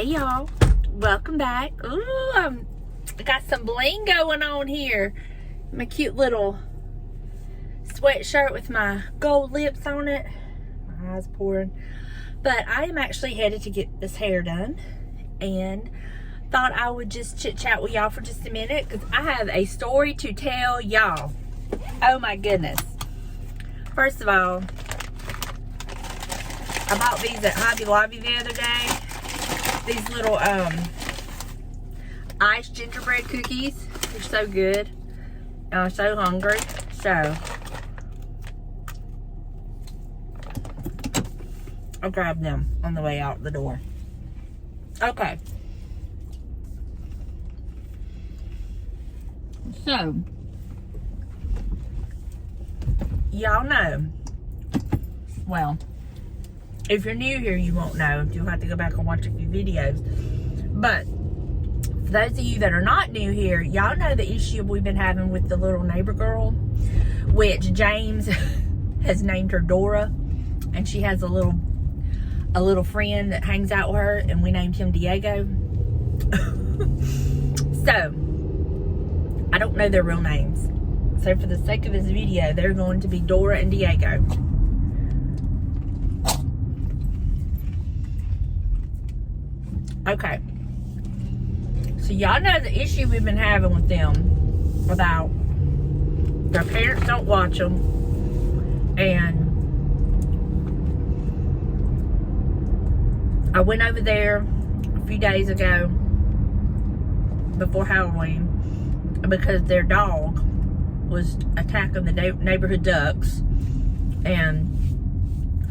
Hey y'all, welcome back. Ooh, I got some bling going on here. My cute little sweatshirt with my gold lips on it. My eyes pouring. But I am actually headed to get this hair done, and thought I would just chit chat with y'all for just a minute because I have a story to tell y'all. Oh my goodness. First of all, I bought these at Hobby Lobby the other day. These little iced gingerbread cookies. They're so good. And I'm so hungry. So I'll grab them on the way out the door. Okay. So, y'all know, well, if you're new here, you won't know. You'll have to go back and watch a few videos. But for those of you that are not new here, y'all know the issue we've been having with the little neighbor girl, which James has named her Dora, and she has a little friend that hangs out with her, and we named him Diego. So, I don't know their real names. So for the sake of this video, they're going to be Dora and Diego. Okay. So y'all know the issue we've been having with them about their parents don't watch them, and I went over there a few days ago before Halloween because their dog was attacking the neighborhood ducks, and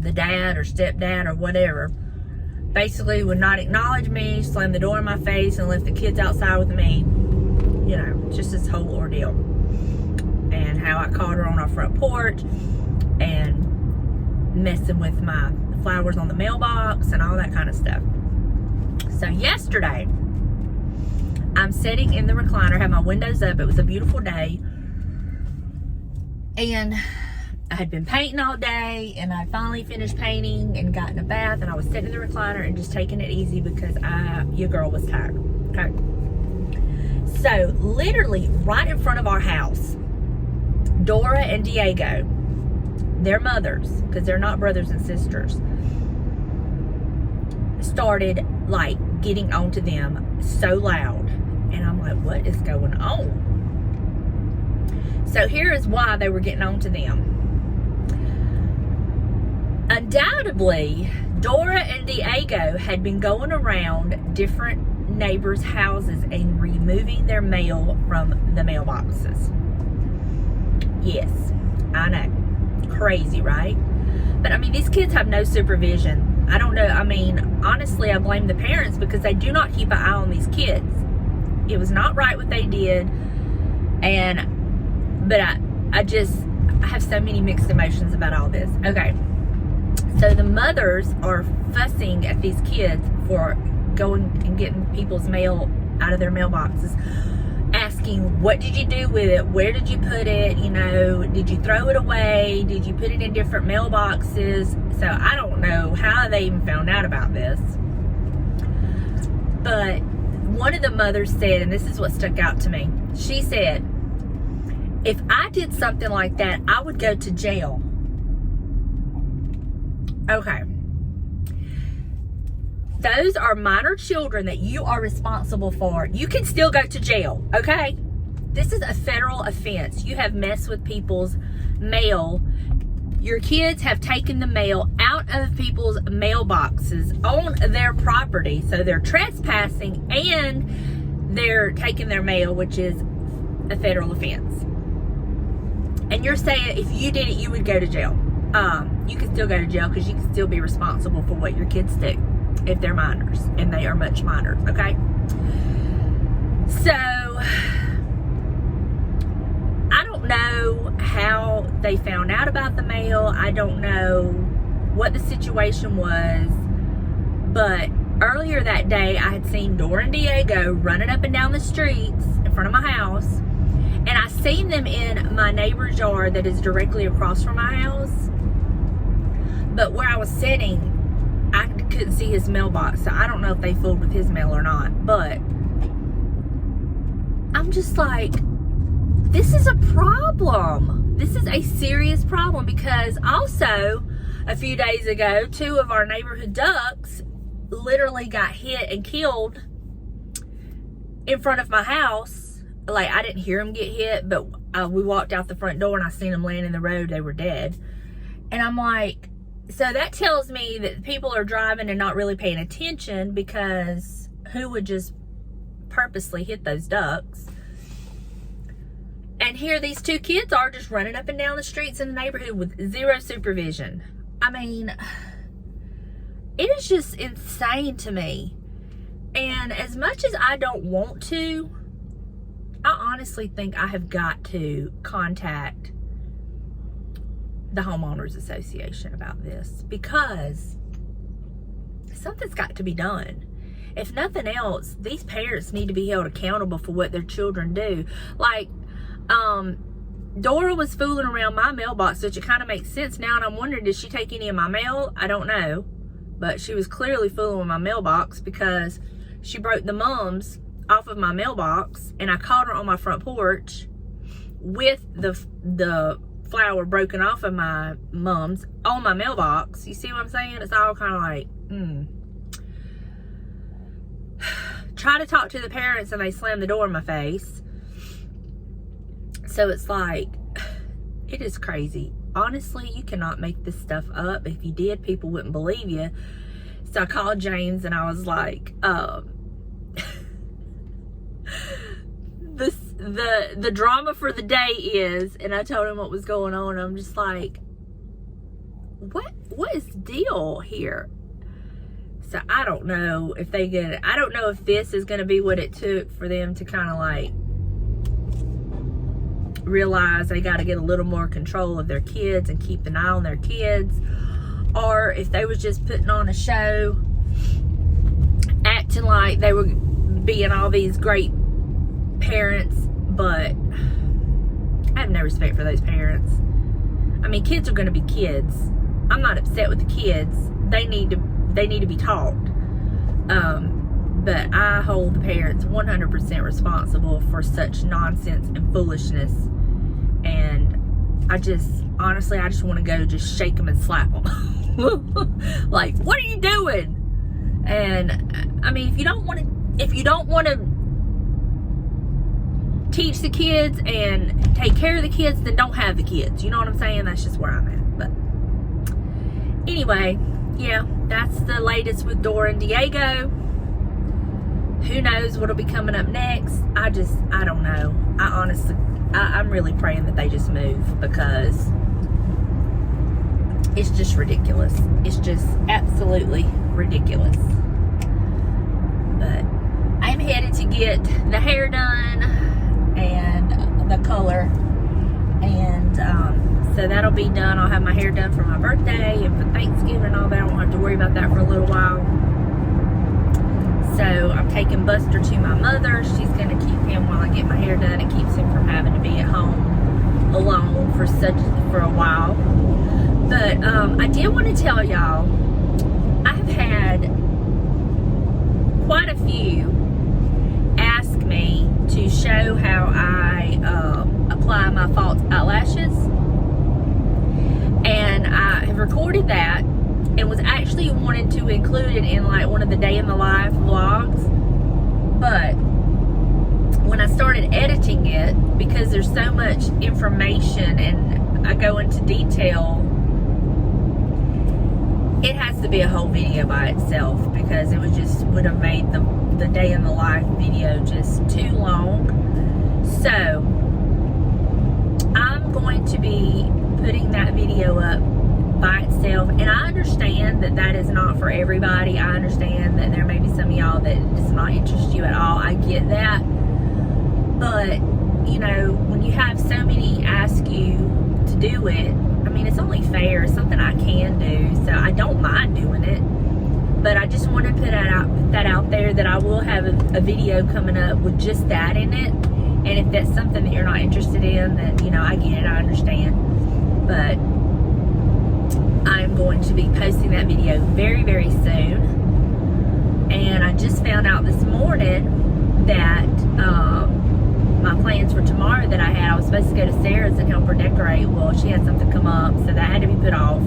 the dad or stepdad or whatever basically would not acknowledge me, slammed the door in my face, and left the kids outside with me. You know, just this whole ordeal. And how I caught her on our front porch and messing with my flowers on the mailbox and all that kind of stuff. So yesterday, I'm sitting in the recliner, had my windows up. It was a beautiful day. And I had been painting all day, and I finally finished painting and got in a bath, and I was sitting in the recliner and just taking it easy because your girl was tired. Okay. So literally right in front of our house, Dora and Diego, their mothers, because they're not brothers and sisters, started like getting onto them so loud. And I'm like, what is going on? So here is why they were getting onto them. Undoubtedly, Dora and Diego had been going around different neighbors' houses and removing their mail from the mailboxes. Yes, I know. Crazy, right? But I mean, these kids have no supervision. I don't know. I mean, honestly, I blame the parents because they do not keep an eye on these kids. It was not right what they did. But I have so many mixed emotions about all this. Okay. So the mothers are fussing at these kids for going and getting people's mail out of their mailboxes, asking, what did you do with it? Where did you put it? You know, did you throw it away? Did you put it in different mailboxes? So I don't know how they even found out about this. But one of the mothers said, and this is what stuck out to me. She said, if I did something like that, I would go to jail. Okay. Those are minor children that you are responsible for. You can still go to jail, okay? This is a federal offense. You have messed with people's mail. Your kids have taken the mail out of people's mailboxes on their property. So they're trespassing and they're taking their mail, which is a federal offense. And you're saying if you did it, you would go to jail. You can still go to jail because you can still be responsible for what your kids do if they're minors, and they are much minors, okay? So, I don't know how they found out about the mail. I don't know what the situation was, but earlier that day, I had seen Dora and Diego running up and down the streets in front of my house, and I seen them in my neighbor's yard that is directly across from my house. But where I was sitting, I couldn't see his mailbox, so I don't know if they fooled with his mail or not. But I'm just like, this is a problem. This is a serious problem, because also a few days ago, 2 of our neighborhood ducks literally got hit and killed in front of my house. Like, I didn't hear them get hit, but we walked out the front door and I seen them laying in the road. They were dead. And I'm like, so that tells me that people are driving and not really paying attention, because who would just purposely hit those ducks? And here these 2 kids are just running up and down the streets in the neighborhood with zero supervision. I mean, it is just insane to me. And as much as I don't want to, I honestly think I have got to contact the homeowners association about this, because something's got to be done. If nothing else, these parents need to be held accountable for what their children do. Like, Dora was fooling around my mailbox, which it kind of makes sense now, and I'm wondering, did she take any of my mail? I don't know, but she was clearly fooling with my mailbox, because she broke the mums off of my mailbox, and I caught her on my front porch with the flower broken off of my mums on my mailbox. You see what I'm saying? It's all kind of like, Try to talk to the parents and they slam the door in my face. So it's like, it is crazy. Honestly, you cannot make this stuff up. If you did, people wouldn't believe you. So I called James and I was like, the drama for the day is, and I told him what was going on. I'm just like, what is the deal here? So I don't know if I don't know if this is going to be what it took for them to kind of like realize they got to get a little more control of their kids and keep an eye on their kids, or if they was just putting on a show, acting like they were being all these great parents. But I have no respect for those parents. I mean, kids are going to be kids. I'm not upset with the kids. They need to be taught. But I hold the parents 100% responsible for such nonsense and foolishness. And I just want to go just shake them and slap them. Like, what are you doing? And I mean, if you don't want to teach the kids and take care of the kids, then don't have the kids. You know what I'm saying? That's just where I'm at. But anyway, yeah, that's the latest with Dora and Diego. Who knows what'll be coming up next? I don't know. I'm really praying that they just move, because it's just ridiculous. It's just absolutely ridiculous. But I'm headed to get the hair done and the color, and so that'll be done. I'll have my hair done for my birthday and for Thanksgiving and all that. I won't have to worry about that for a little while. So I'm taking Buster to my mother. She's going to keep him while I get my hair done. It keeps him from having to be at home alone for a while. But I did want to tell y'all, I've had quite a few ask me to show how I apply my false eyelashes, and I have recorded that and was actually wanting to include it in like one of the day in the life vlogs, but when I started editing it, because there's so much information and I go into detail, it has to be a whole video by itself, because it would have made the day in the life video just too long. So I'm going to be putting that video up by itself, and I understand that is not for everybody. I understand that there may be some of y'all that does not interest you at all. I get that, but you know, when you have so many ask you to do it, I mean, it's only fair. It's something I can do, so I don't mind doing it. But I just want to put that out there, that I will have a video coming up with just that in it. And if that's something that you're not interested in, then, you know, I get it, I understand. But I'm going going to be posting that video very, very soon. And I just found out this morning that my plans for tomorrow that I was supposed to go to Sarah's and help her decorate. Well, she had something come up, so that had to be put off.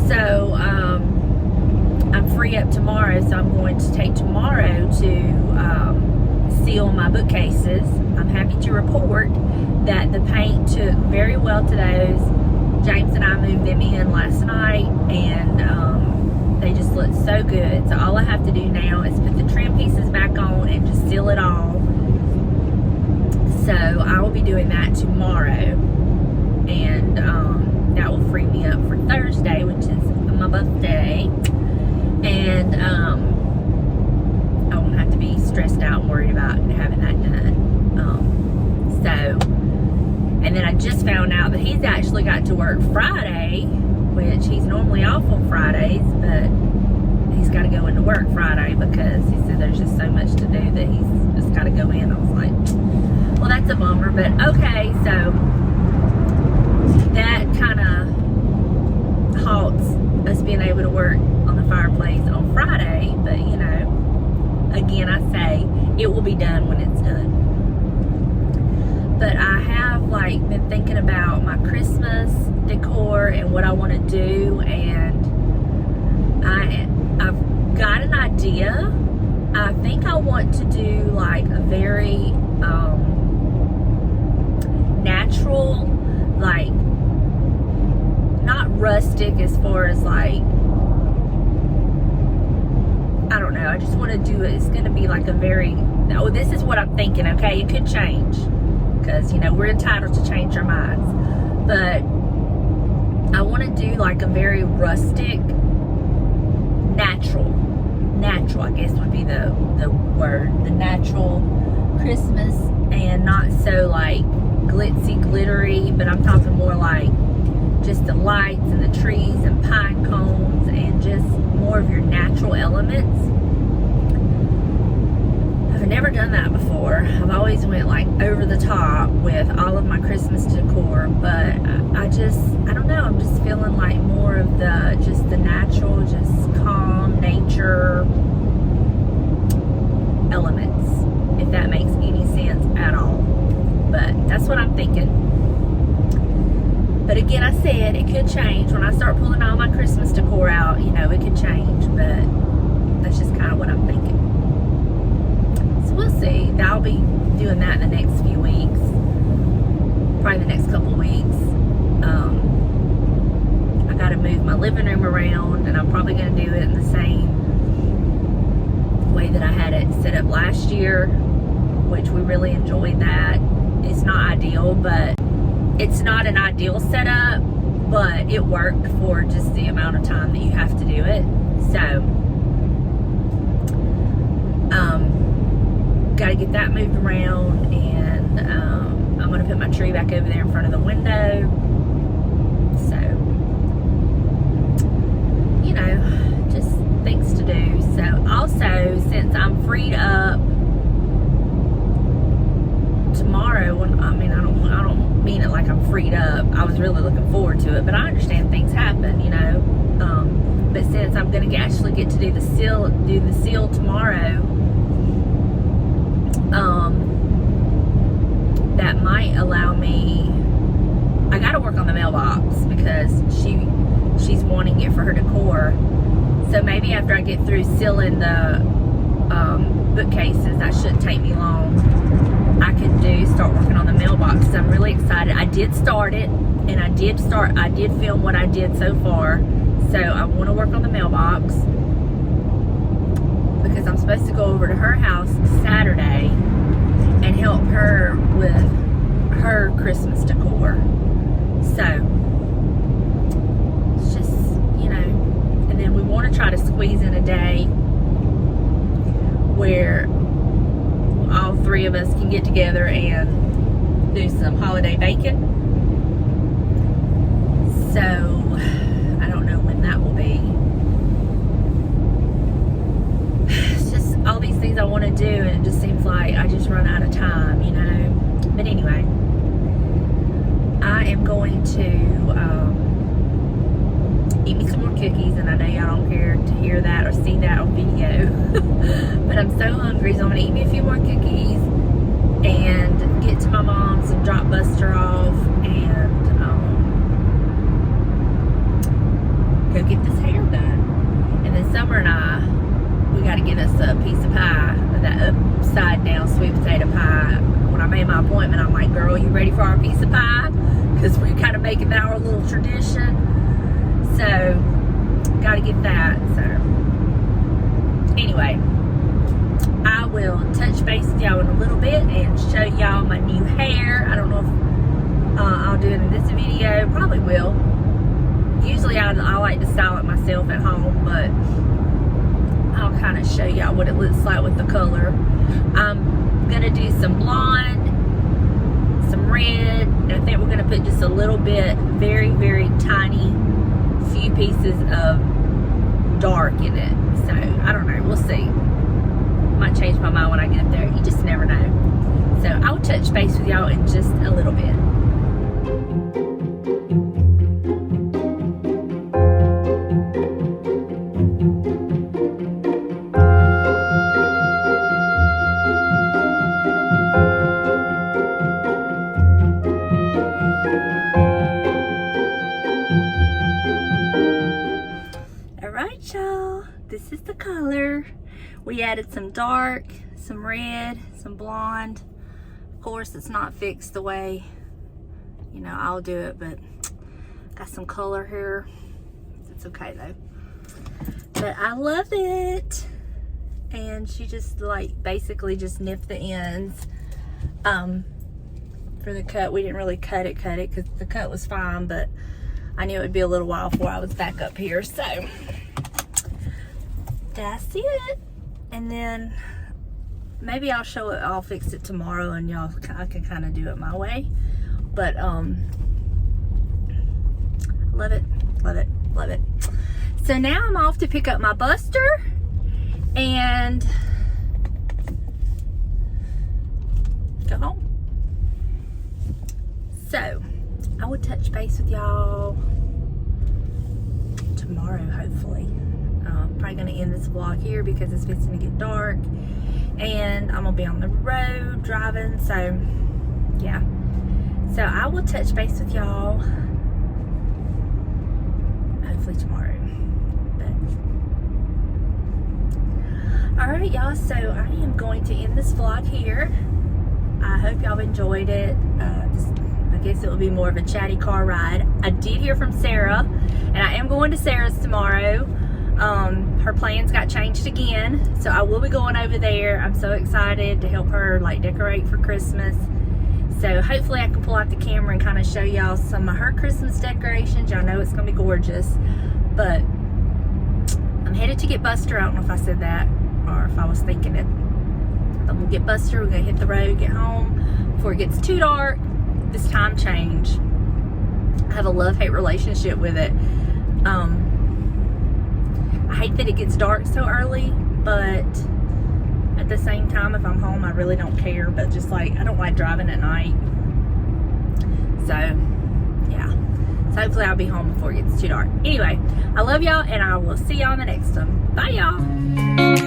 So I'm free up tomorrow, so I'm going to take tomorrow to seal my bookcases. I'm happy to report that the paint took very well to those. James and I moved them in last night, and they just look so good. So all I have to do now is put the trim pieces back on and just seal it all. So I will be doing that tomorrow, and that will free me up for Thursday, which is my birthday, and I won't have to be stressed out and worried about having that done. And then I just found out that he's actually got to work Friday, which he's normally off on Fridays, but he's got to go into work Friday because he said there's just so much to do that he's just got to go in. I was like, well, that's a bummer, but okay. So that kind of halts us being able to work on the fireplace on Friday, but you know, again, I say it will be done when it's done. But I have like been thinking about my Christmas decor and what I want to do, and I've got an idea. I think I want to do like a very natural, like not rustic as far as like, I don't know, I just want to do it. It's going to be like a very, oh, this is what I'm thinking, okay? It could change because, you know, we're entitled to change our minds. But I want to do like a very rustic, natural, I guess would be the word, the natural Christmas, and not so like glitzy, glittery, but I'm talking more like just the lights and the trees and pine cones and just more of your natural elements. I've never done that before. I've always went like over the top with all of my Christmas decor, but I don't know, I'm just feeling like more of just the natural, just calm nature elements, if that makes any sense at all. But that's what I'm thinking. But again, I said it could change when I start pulling all my Christmas decor out. You know, it could change, but that's just kind of what I'm thinking. So we'll see. I'll be doing that in the next few weeks, probably the next couple of weeks. I got to move my living room around, and I'm probably going to do it in the same way that I had it set up last year, which we really enjoyed that. It's not ideal, but it's not an ideal setup, but it worked for just the amount of time that you have to do it. So, got to get that moved around, and I'm going to put my tree back over there in front of the window. So, you know, just things to do. So, also, since I'm freed up tomorrow, I don't mean it like I'm freed up. I was really looking forward to it, but I understand things happen, you know. But since I'm going to actually get to do the seal tomorrow, that might allow me. I got to work on the mailbox because she's wanting it for her decor. So maybe after I get through sealing the bookcases, that shouldn't take me long. I could start working on the mailbox. I'm really excited. I did start it, and I did film what I did so far. So I want to work on the mailbox because I'm supposed to go over to her house Saturday and help her with her Christmas decor. So it's just, you know, and then we want to try to squeeze in a day where all three of us can get together and do some holiday baking. So I don't know when that will be. It's just all these things I want to do, and it just seems like I just run out of time, you know. But anyway, I am going to eat me some more cookies, and I know y'all don't care to hear that or see that on video. But I'm so hungry, so I'm gonna eat me a few more cookies and get to my mom's and drop Buster off and go get this hair done. And then Summer and I, we got to get us a piece of pie, that upside down sweet potato pie. When I made my appointment, I'm like, girl, you ready for our piece of pie? Because we're kind of making that our little tradition. So, got to get that. So, anyway, I will touch base with y'all in a little bit and show y'all my new hair. I don't know if I'll do it in this video. Probably will. Usually I like to style it myself at home, but I'll kind of show y'all what it looks like with the color. I'm going to do some blonde, some red, and I think we're going to put just a little bit, very, very tiny few pieces of dark in it. So, I don't know. We'll see. Might change my mind when I get there. You just never know. So, I'll touch base with y'all in just a little bit. This is the color. We added some dark, some red, some blonde. Of course, it's not fixed the way, you know, I'll do it, but got some color here. It's okay though. But I love it. And she just like basically just nipped the ends for the cut. We didn't really cut it because the cut was fine, but I knew it would be a little while before I was back up here. So that's it. And then maybe I'll show it, I'll fix it tomorrow, and I can kind of do it my way. But love it, love it, love it. So now I'm off to pick up my Buster and go home. So I will touch base with y'all tomorrow, hopefully. Probably gonna end this vlog here because it's fixing to get dark and I'm gonna be on the road driving, so yeah. So I will touch base with y'all hopefully tomorrow. But alright y'all, so I am going to end this vlog here. I hope y'all enjoyed it. I guess it will be more of a chatty car ride. I did hear from Sarah, and I am going to Sarah's tomorrow. Her plans got changed again, so I will be going over there. I'm so excited to help her like decorate for Christmas. So hopefully I can pull out the camera and kind of show y'all some of her Christmas decorations. Y'all know it's gonna be gorgeous. But I'm headed to get Buster. I don't know if I said that or if I was thinking it. But we'll get Buster, we're gonna hit the road, get home before it gets too dark. This time change, I have a love-hate relationship with it. I hate that it gets dark so early, but at the same time, if I'm home, I really don't care. But just like, I don't like driving at night. So, yeah. So hopefully I'll be home before it gets too dark. Anyway, I love y'all, and I will see y'all in the next one. Bye, y'all.